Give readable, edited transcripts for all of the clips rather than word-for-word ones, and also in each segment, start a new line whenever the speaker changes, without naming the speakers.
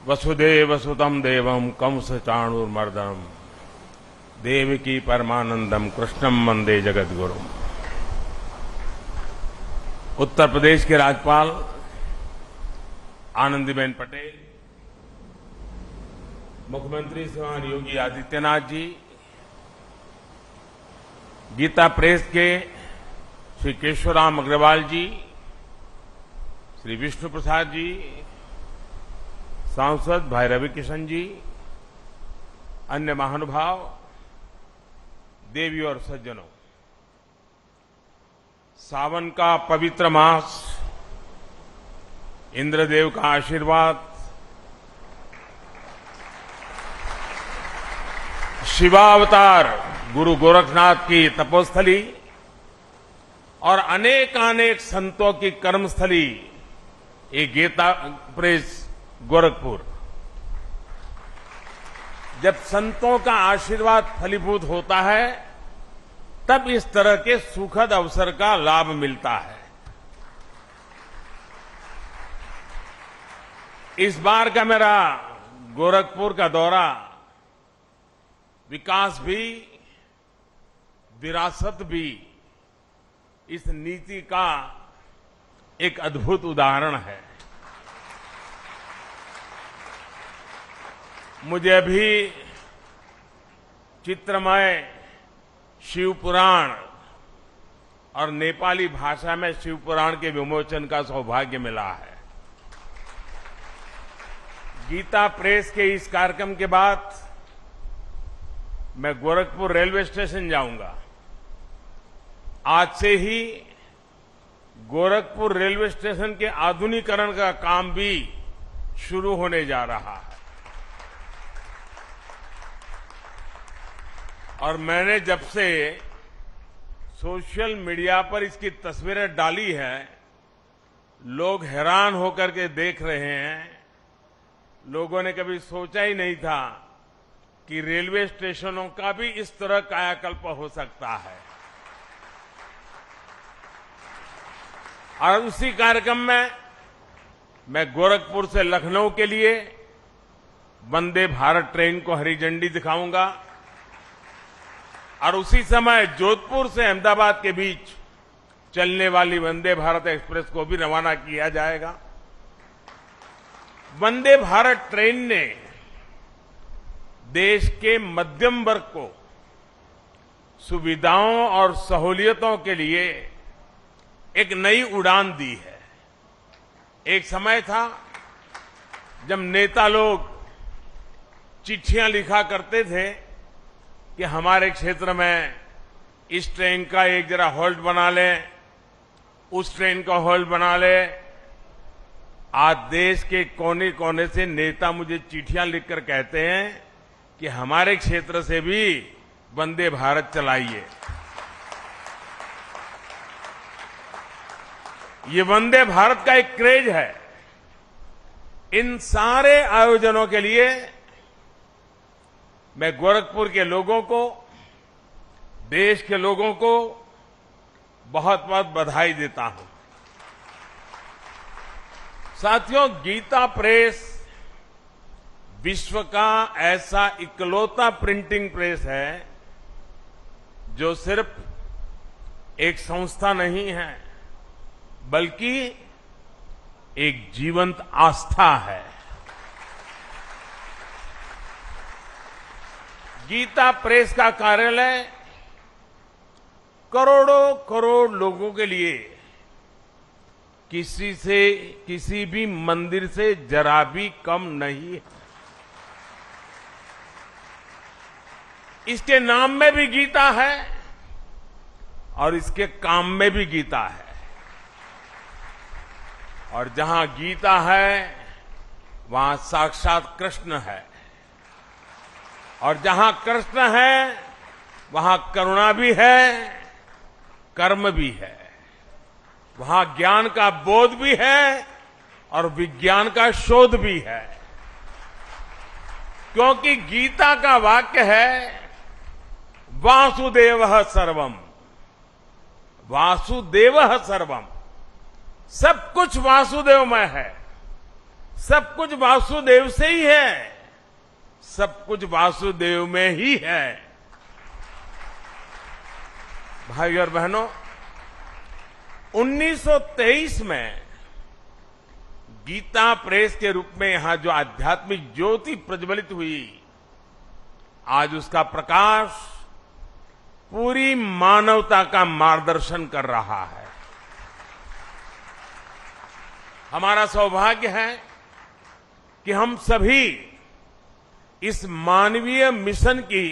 वसुदेव सुतम देवम कंस चाणूरमर्दनम देवकी परमानंदम कृष्णम वंदे जगद्गुरु। उत्तर प्रदेश के राज्यपाल आनंदीबेन पटेल, मुख्यमंत्री श्रीमान योगी आदित्यनाथ जी, गीता प्रेस के श्री केशवराम अग्रवाल जी, श्री विष्णु प्रसाद जी, सांसद भाई रवि किशन जी, अन्य महानुभाव, देवी और सज्जनों, सावन का पवित्र मास, इंद्रदेव का आशीर्वाद, शिवावतार गुरु गोरखनाथ की तपोस्थली और अनेकानेक संतों की कर्मस्थली ये गीता प्रेस गोरखपुर। जब संतों का आशीर्वाद फलीभूत होता है तब इस तरह के सुखद अवसर का लाभ मिलता है। इस बार का मेरा गोरखपुर का दौरा विकास भी, विरासत भी, इस नीति का एक अद्भुत उदाहरण है। मुझे अभी चित्रमय शिव पुराण और नेपाली भाषा में शिव पुराण के विमोचन का सौभाग्य मिला है। गीता प्रेस के इस कार्यक्रम के बाद मैं गोरखपुर रेलवे स्टेशन जाऊंगा। आज से ही गोरखपुर रेलवे स्टेशन के आधुनिकीकरण का काम भी शुरू होने जा रहा है। और मैंने जब से सोशल मीडिया पर इसकी तस्वीरें डाली है, लोग हैरान होकर के देख रहे हैं। लोगों ने कभी सोचा ही नहीं था कि रेलवे स्टेशनों का भी इस तरह कायाकल्प हो सकता है। और उसी कार्यक्रम में मैं गोरखपुर से लखनऊ के लिए वंदे भारत ट्रेन को हरी झंडी दिखाऊंगा और उसी समय जोधपुर से अहमदाबाद के बीच चलने वाली वंदे भारत एक्सप्रेस को भी रवाना किया जाएगा। वंदे भारत ट्रेन ने देश के मध्यम वर्ग को सुविधाओं और सहूलियतों के लिए एक नई उड़ान दी है। एक समय था जब नेता लोग चिट्ठियां लिखा करते थे कि हमारे क्षेत्र में इस ट्रेन का एक जरा हॉल्ट बना लें, उस ट्रेन का हॉल्ट बना लें। आज देश के कोने कोने से नेता मुझे चिट्ठियां लिखकर कहते हैं कि हमारे क्षेत्र से भी वंदे भारत चलाइए। ये वंदे भारत का एक क्रेज है। इन सारे आयोजनों के लिए मैं गोरखपुर के लोगों को, देश के लोगों को बहुत बहुत बधाई देता हूं। साथियों, गीता प्रेस विश्व का ऐसा इकलौता प्रिंटिंग प्रेस है जो सिर्फ एक संस्था नहीं है बल्कि एक जीवंत आस्था है। गीता प्रेस का कार्यालय करोड़ों करोड़ लोगों के लिए किसी भी मंदिर से जरा भी कम नहीं है। इसके नाम में भी गीता है और इसके काम में भी गीता है। और जहां गीता है वहां साक्षात कृष्ण है और जहां कृष्ण है वहां करुणा भी है, कर्म भी है। वहां ज्ञान का बोध भी है और विज्ञान का शोध भी है। क्योंकि गीता का वाक्य है वासुदेवः सर्वम, वासुदेवः सर्वम, सब कुछ वासुदेवमय है। सब कुछ वासुदेव से ही है, सब कुछ वासुदेव में ही है। भाई और बहनों, 1923 में गीता प्रेस के रूप में यहां जो आध्यात्मिक ज्योति प्रज्वलित हुई, आज उसका प्रकाश पूरी मानवता का मार्गदर्शन कर रहा है। हमारा सौभाग्य है कि हम सभी इस मानवीय मिशन की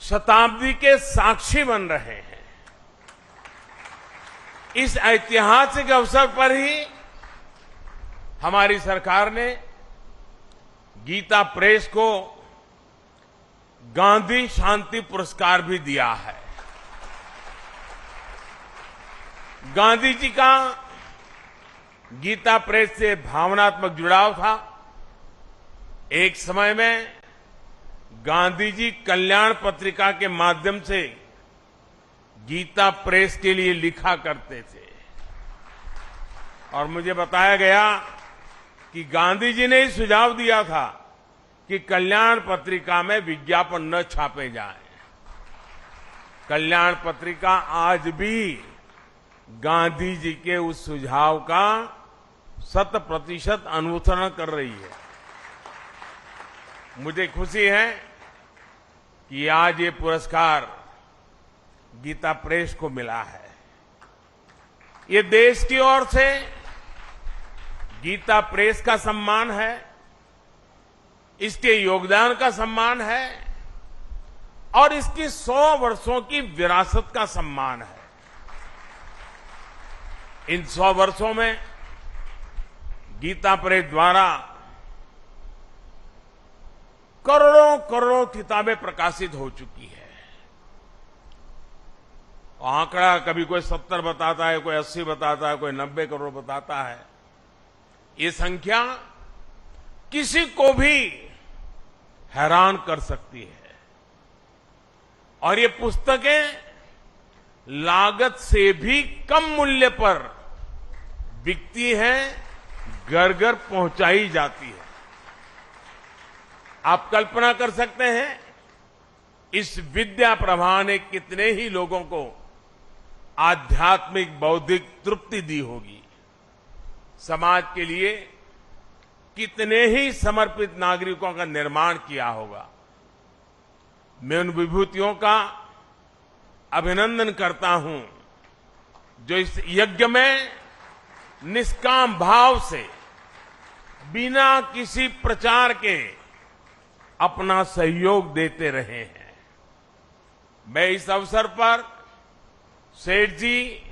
शताब्दी के साक्षी बन रहे हैं। इस ऐतिहासिक अवसर पर ही हमारी सरकार ने गीता प्रेस को गांधी शांति पुरस्कार भी दिया है। गांधी जी का गीता प्रेस से भावनात्मक जुड़ाव था। एक समय में गांधी जी कल्याण पत्रिका के माध्यम से गीता प्रेस के लिए लिखा करते थे और मुझे बताया गया कि गांधी जी ने ही सुझाव दिया था कि कल्याण पत्रिका में विज्ञापन न छापे जाएं। कल्याण पत्रिका आज भी गांधी जी के उस सुझाव का 100% अनुसरण कर रही है। मुझे खुशी है कि आज ये पुरस्कार गीता प्रेस को मिला है। ये देश की ओर से गीता प्रेस का सम्मान है, इसके योगदान का सम्मान है और इसकी 100 वर्षों की विरासत का सम्मान है। इन 100 वर्षों में गीता प्रेस द्वारा करोड़ों करोड़ों किताबें प्रकाशित हो चुकी है। आंकड़ा कभी कोई 70 बताता है, कोई 80 बताता है, कोई 90 करोड़ बताता है। ये संख्या किसी को भी हैरान कर सकती है और ये पुस्तकें लागत से भी कम मूल्य पर बिकती हैं, घर घर पहुंचाई जाती है। आप कल्पना कर सकते हैं इस विद्या प्रवाह ने कितने ही लोगों को आध्यात्मिक बौद्धिक तृप्ति दी होगी, समाज के लिए कितने ही समर्पित नागरिकों का निर्माण किया होगा। मैं उन विभूतियों का अभिनंदन करता हूं जो इस यज्ञ में निष्काम भाव से बिना किसी प्रचार के अपना सहयोग देते रहे हैं। मैं इस अवसर पर सेठ जी,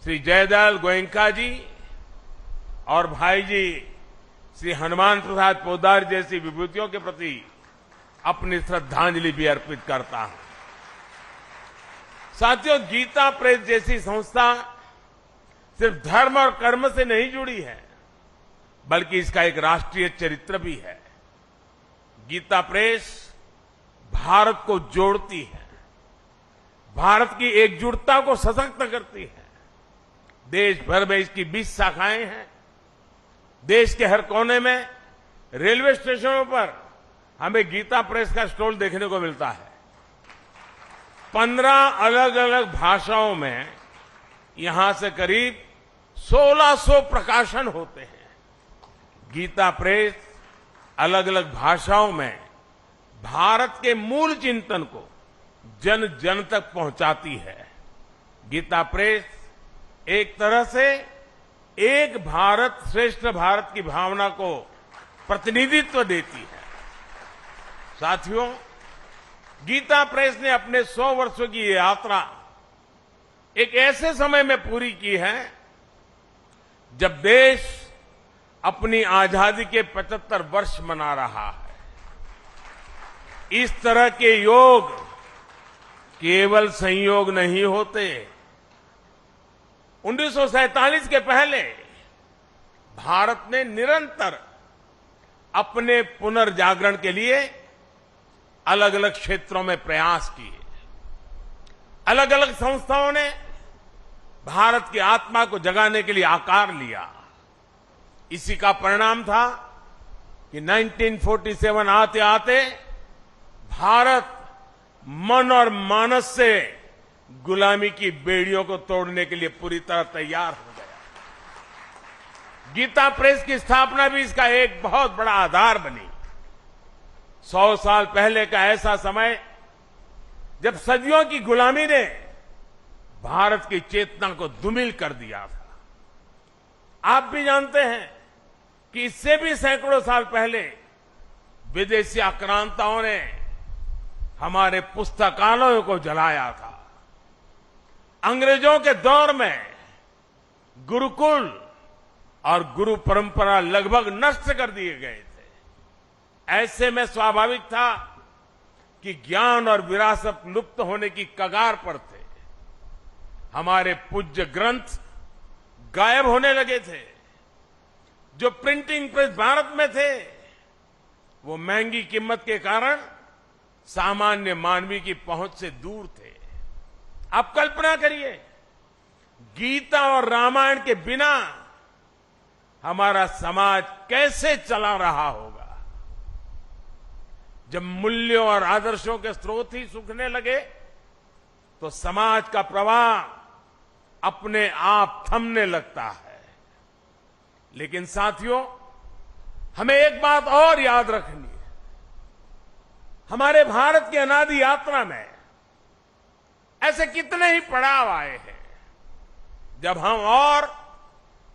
श्री जयदयाल गोयनका जी और भाई जी श्री हनुमान प्रसाद पोद्दार जैसी विभूतियों के प्रति अपनी श्रद्धांजलि भी अर्पित करता हूं। साथियों, गीता प्रेस जैसी संस्था सिर्फ धर्म और कर्म से नहीं जुड़ी है, बल्कि इसका एक राष्ट्रीय चरित्र भी है। गीता प्रेस भारत को जोड़ती है, भारत की एकजुटता को सशक्त करती है। देश भर में इसकी 20 शाखाएं हैं। देश के हर कोने में रेलवे स्टेशनों पर हमें गीता प्रेस का स्टॉल देखने को मिलता है। 15 अलग अलग भाषाओं में यहां से करीब 1600 प्रकाशन होते हैं। गीता प्रेस अलग अलग भाषाओं में भारत के मूल चिंतन को जन जन तक पहुंचाती है। गीता प्रेस एक तरह से एक भारत श्रेष्ठ भारत की भावना को प्रतिनिधित्व देती है। साथियों, गीता प्रेस ने अपने 100 वर्षों की यात्रा एक ऐसे समय में पूरी की है जब देश अपनी आजादी के 75 वर्ष मना रहा है। इस तरह के योग केवल संयोग नहीं होते। 1947 के पहले भारत ने निरंतर अपने पुनर्जागरण के लिए अलग अलग क्षेत्रों में प्रयास किए। अलग अलग संस्थाओं ने भारत की आत्मा को जगाने के लिए आकार लिया। इसी का परिणाम था कि 1947 आते आते भारत मन और मानस से गुलामी की बेड़ियों को तोड़ने के लिए पूरी तरह तैयार हो गया। गीता प्रेस की स्थापना भी इसका एक बहुत बड़ा आधार बनी। 100 साल पहले का ऐसा समय जब सदियों की गुलामी ने भारत की चेतना को धूमिल कर दिया था। आप भी जानते हैं कि इससे भी सैकड़ों साल पहले विदेशी आक्रांताओं ने हमारे पुस्तकालयों को जलाया था। अंग्रेजों के दौर में गुरुकुल और गुरु परंपरा लगभग नष्ट कर दिए गए थे। ऐसे में स्वाभाविक था कि ज्ञान और विरासत लुप्त होने की कगार पर थे। हमारे पूज्य ग्रंथ गायब होने लगे थे। जो प्रिंटिंग प्रेस भारत में थे वो महंगी कीमत के कारण सामान्य मानवी की पहुंच से दूर थे। आप कल्पना करिए, गीता और रामायण के बिना हमारा समाज कैसे चला रहा होगा। जब मूल्यों और आदर्शों के स्रोत ही सूखने लगे तो समाज का प्रवाह अपने आप थमने लगता है। लेकिन साथियों, हमें एक बात और याद रखनी है। हमारे भारत की अनादि यात्रा में ऐसे कितने ही पड़ाव आए हैं जब हम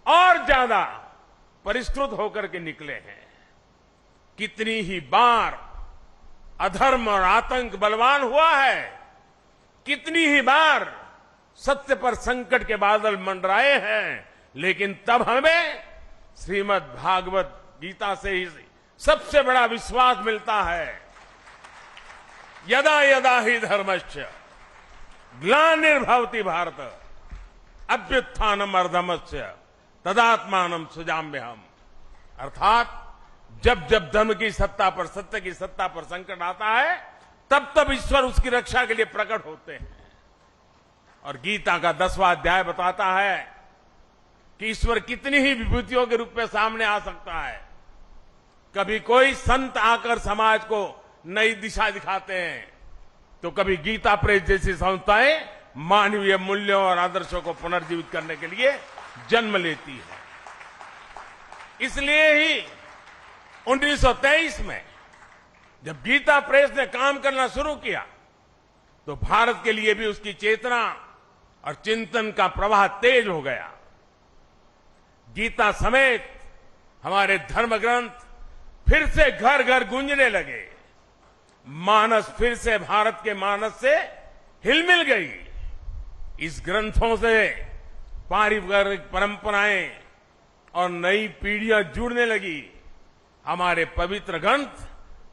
और ज्यादा परिष्कृत होकर के निकले हैं। कितनी ही बार अधर्म और आतंक बलवान हुआ है। कितनी ही बार सत्य पर संकट के बादल मंडराए हैं। लेकिन तब हमें श्रीमद् भागवत गीता से ही सबसे बड़ा विश्वास मिलता है। यदा यदा ही धर्मस्य ग्लानिर्भवति भारत अभ्युत्थानम अधर्मस्य तदात्मानम सृजाम्यहम्। अर्थात जब जब धर्म की सत्ता पर, सत्य की सत्ता पर संकट आता है तब तब ईश्वर उसकी रक्षा के लिए प्रकट होते हैं। और गीता का 10वां अध्याय बताता है कि ईश्वर कितनी ही विभूतियों के रूप में सामने आ सकता है। कभी कोई संत आकर समाज को नई दिशा दिखाते हैं तो कभी गीता प्रेस जैसी संस्थाएं मानवीय मूल्यों और आदर्शों को पुनर्जीवित करने के लिए जन्म लेती है। इसलिए ही 1923 में जब गीता प्रेस ने काम करना शुरू किया तो भारत के लिए भी उसकी चेतना और चिंतन का प्रवाह तेज हो गया। गीता समेत हमारे धर्म ग्रंथ फिर से घर घर गूंजने लगे। मानस फिर से भारत के मानस से हिलमिल गई। इस ग्रंथों से पारिवारिक परंपराएं और नई पीढ़ियां जुड़ने लगी। हमारे पवित्र ग्रंथ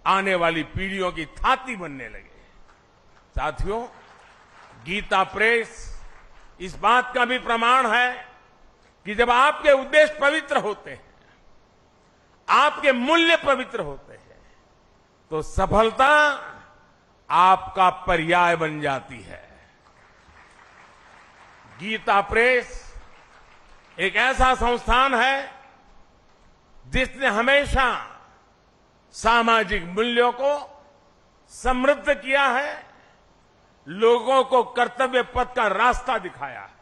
आने वाली पीढ़ियों की थाती बनने लगे। साथियों, गीता प्रेस इस बात का भी प्रमाण है कि जब आपके उद्देश्य पवित्र होते हैं, आपके मूल्य पवित्र होते हैं, तो सफलता आपका पर्याय बन जाती है। गीता प्रेस एक ऐसा संस्थान है जिसने हमेशा सामाजिक मूल्यों को समृद्ध किया है, लोगों को कर्तव्य पथ का रास्ता दिखाया है।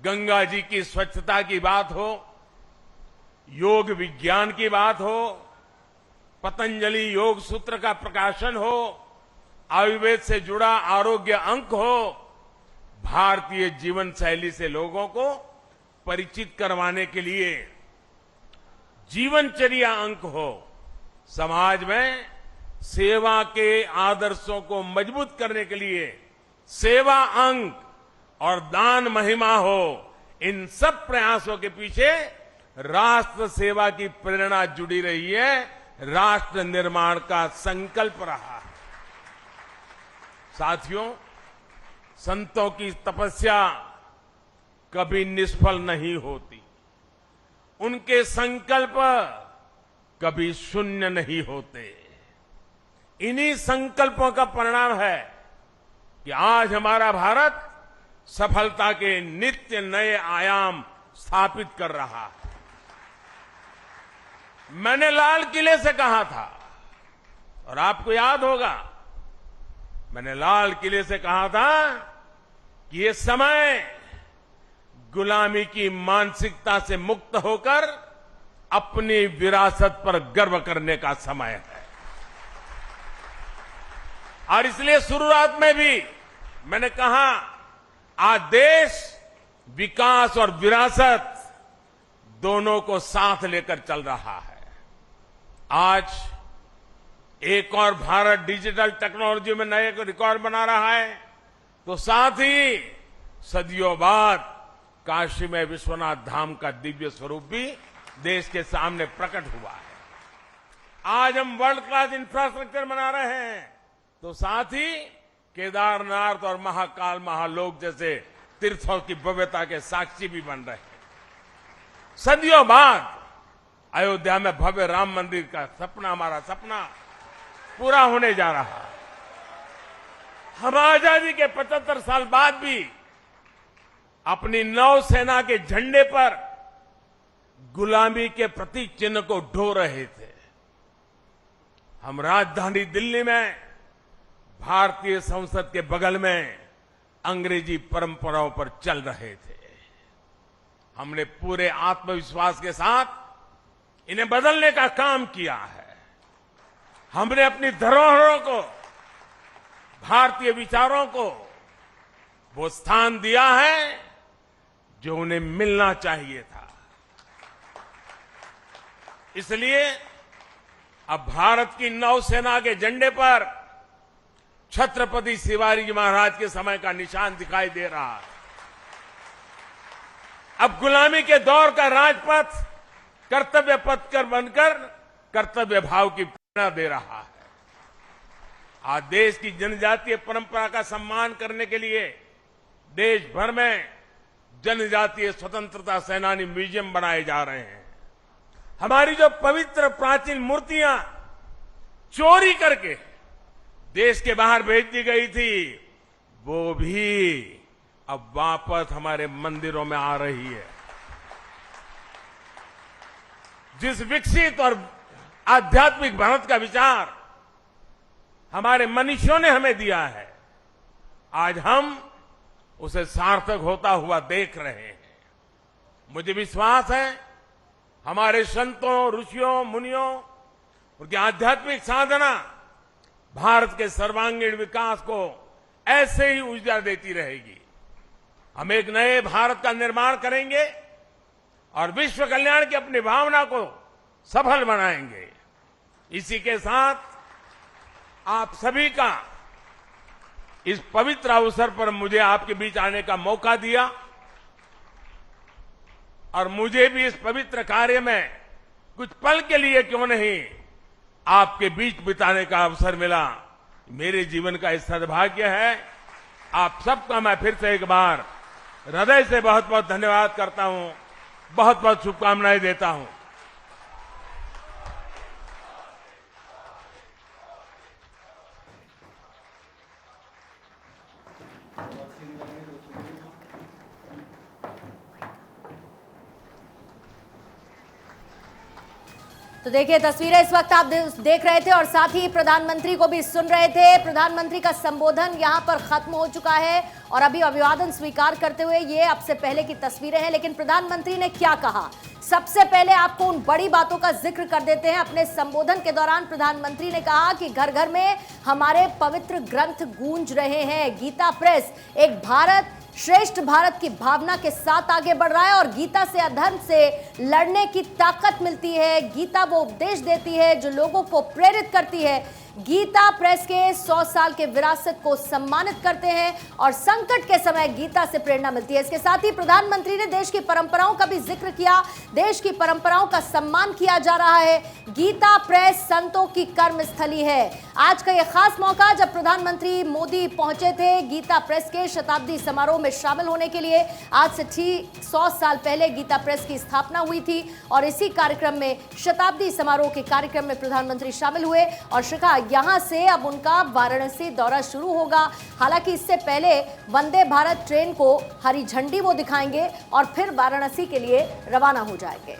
गंगा जी की स्वच्छता की बात हो, योग विज्ञान की बात हो, पतंजलि योग सूत्र का प्रकाशन हो, आयुर्वेद से जुड़ा आरोग्य अंक हो, भारतीय जीवन शैली से लोगों को परिचित करवाने के लिए जीवनचर्या अंक हो, समाज में सेवा के आदर्शों को मजबूत करने के लिए सेवा अंक और दान महिमा हो, इन सब प्रयासों के पीछे राष्ट्र सेवा की प्रेरणा जुड़ी रही है, राष्ट्र निर्माण का संकल्प रहा है। साथियों, संतों की तपस्या कभी निष्फल नहीं होती, उनके संकल्प कभी शून्य नहीं होते। इन्हीं संकल्पों का परिणाम है कि आज हमारा भारत सफलता के नित्य नए आयाम स्थापित कर रहा है। मैंने लाल किले से कहा था, और आपको याद होगा मैंने लाल किले से कहा था कि ये समय गुलामी की मानसिकता से मुक्त होकर अपनी विरासत पर गर्व करने का समय है। और इसलिए शुरुआत में भी मैंने कहा, आज देश विकास और विरासत दोनों को साथ लेकर चल रहा है। आज एक और भारत डिजिटल टेक्नोलॉजी में नए रिकॉर्ड बना रहा है, तो साथ ही सदियों बाद काशी में विश्वनाथ धाम का दिव्य स्वरूप भी देश के सामने प्रकट हुआ है। आज हम वर्ल्ड क्लास इंफ्रास्ट्रक्चर बना रहे हैं, तो साथ ही केदारनाथ और महाकाल महालोक जैसे तीर्थों की भव्यता के साक्षी भी बन रहे हैं। सदियों बाद अयोध्या में भव्य राम मंदिर का सपना, हमारा सपना पूरा होने जा रहा है। हम आजादी के 75 साल बाद भी अपनी नौसेना के झंडे पर गुलामी के प्रतीक चिन्ह को ढो रहे थे। हम राजधानी दिल्ली में भारतीय संसद के बगल में अंग्रेजी परंपराओं पर चल रहे थे। हमने पूरे आत्मविश्वास के साथ इन्हें बदलने का काम किया है। हमने अपनी धरोहरों को, भारतीय विचारों को वो स्थान दिया है जो उन्हें मिलना चाहिए था। इसलिए अब भारत की नौसेना के झंडे पर छत्रपति शिवाजी महाराज के समय का निशान दिखाई दे रहा है। अब गुलामी के दौर का राजपथ कर्तव्य पथ कर बनकर कर्तव्य भाव की प्रेरणा दे रहा है। आज देश की जनजातीय परंपरा का सम्मान करने के लिए देश भर में जनजातीय स्वतंत्रता सेनानी म्यूजियम बनाए जा रहे हैं। हमारी जो पवित्र प्राचीन मूर्तियां चोरी करके देश के बाहर भेज दी गई थी, वो भी अब वापस हमारे मंदिरों में आ रही है। जिस विकसित और आध्यात्मिक भारत का विचार हमारे मनीषियों ने हमें दिया है, आज हम उसे सार्थक होता हुआ देख रहे हैं। मुझे विश्वास है हमारे संतों, ऋषियों, मुनियों, उनकी आध्यात्मिक साधना भारत के सर्वांगीण विकास को ऐसे ही ऊर्जा देती रहेगी। हम एक नए भारत का निर्माण करेंगे और विश्व कल्याण की अपनी भावना को सफल बनाएंगे। इसी के साथ आप सभी का इस पवित्र अवसर पर मुझे आपके बीच आने का मौका दिया, और मुझे भी इस पवित्र कार्य में कुछ पल के लिए क्यों नहीं आपके बीच बिताने का अवसर मिला। मेरे जीवन का इस सद्भाग्य है। आप सबका मैं फिर से एक बार हृदय से बहुत बहुत धन्यवाद करता हूं, बहुत बहुत शुभकामनाएं देता हूं।
तो देखिए तस्वीरें इस वक्त आप देख रहे थे और साथ ही प्रधानमंत्री को भी सुन रहे थे। प्रधानमंत्री का संबोधन यहां पर खत्म हो चुका है और अभी अभिवादन स्वीकार करते हुए ये अब से पहले की तस्वीरें हैं। लेकिन प्रधानमंत्री ने क्या कहा, सबसे पहले आपको उन बड़ी बातों का जिक्र कर देते हैं। अपने संबोधन के दौरान प्रधानमंत्री ने कहा कि घर घर में हमारे पवित्र ग्रंथ गूंज रहे हैं। गीता प्रेस एक भारत श्रेष्ठ भारत की भावना के साथ आगे बढ़ रहा है और गीता से अधर्म से लड़ने की ताकत मिलती है। गीता वो उपदेश देती है जो लोगों को प्रेरित करती है। गीता प्रेस के 100 साल के विरासत को सम्मानित करते हैं और संकट के समय गीता से प्रेरणा मिलती है। इसके साथ ही प्रधानमंत्री ने देश की परंपराओं का भी जिक्र किया। देश की परंपराओं का सम्मान किया जा रहा है। गीता प्रेस संतों की कर्मस्थली है। आज का यह खास मौका जब प्रधानमंत्री मोदी पहुंचे थे गीता प्रेस के शताब्दी समारोह में शामिल होने के लिए। आज से ठीक 100 साल पहले गीता प्रेस की स्थापना हुई थी और इसी कार्यक्रम में शताब्दी समारोह के कार्यक्रम में प्रधानमंत्री शामिल हुए और शिखा यहां से अब उनका वाराणसी दौरा शुरू होगा। हालांकि इससे पहले वंदे भारत ट्रेन को हरी झंडी वो दिखाएंगे और फिर वाराणसी के लिए रवाना हो जाएंगे।